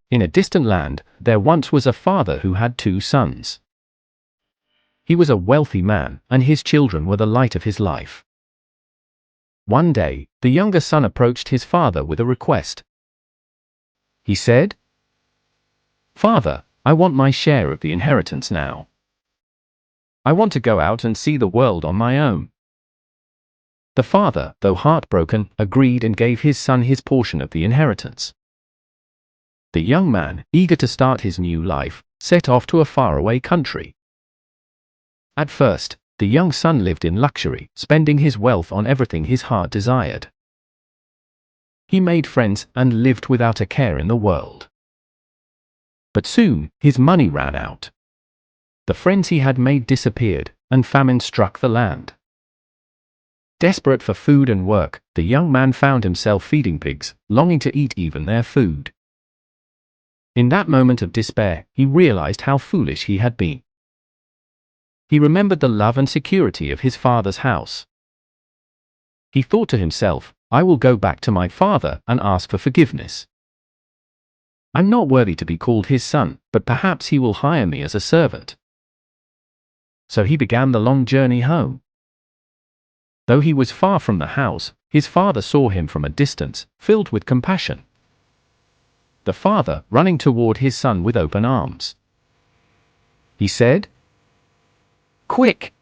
In a distant land, there once was a father who had 2 sons. He was a wealthy man, and his children were the light of his life. One day, the younger son approached his father with a request. He said, "Father, I want my share of the inheritance now. I want to go out and see the world on my own." The father, though heartbroken, agreed and gave his son his portion of the inheritance. The young man, eager to start his new life, set off to a faraway country. At first, the young son lived in luxury, spending his wealth on everything his heart desired. He made friends and lived without a care in the world. But soon, his money ran out. The friends he had made disappeared, and famine struck the land. Desperate for food and work, the young man found himself feeding pigs, longing to eat even their food. In that moment of despair, he realized how foolish he had been. He remembered the love and security of his father's house. He thought to himself, "I will go back to my father and ask for forgiveness. I'm not worthy to be called his son, but perhaps he will hire me as a servant." So he began the long journey home. Though he was far from the house, his father saw him from a distance, filled with compassion. The father, running toward his son with open arms, he said, "Quick!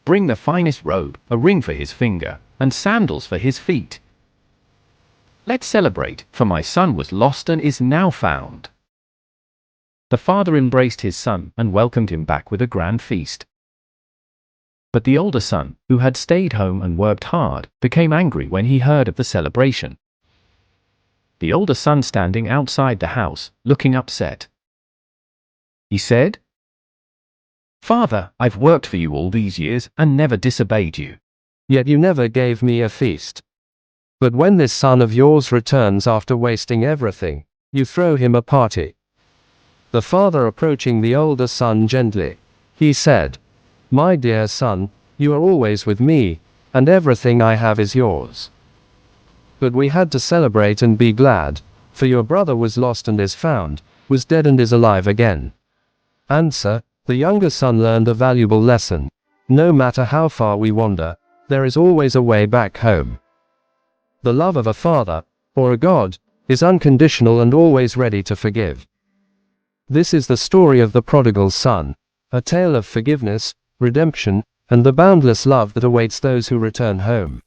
Bring the finest robe, a ring for his finger, and sandals for his feet. Let's celebrate, for my son was lost and is now found." The father embraced his son and welcomed him back with a grand feast. But the older son, who had stayed home and worked hard, became angry when he heard of the celebration. The older son standing outside the house, looking upset, he said, "Father, I've worked for you all these years and never disobeyed you. Yet you never gave me a feast. But when this son of yours returns after wasting everything, you throw him a party." The father, approaching the older son gently, he said, "My dear son, you are always with me, and everything I have is yours. But we had to celebrate and be glad, for your brother was lost and is found, was dead and is alive again." Answer: the younger son learned a valuable lesson. No matter how far we wander, there is always a way back home. The love of a father, or a God, is unconditional and always ready to forgive. This is the story of the prodigal son, a tale of forgiveness, redemption, and the boundless love that awaits those who return home.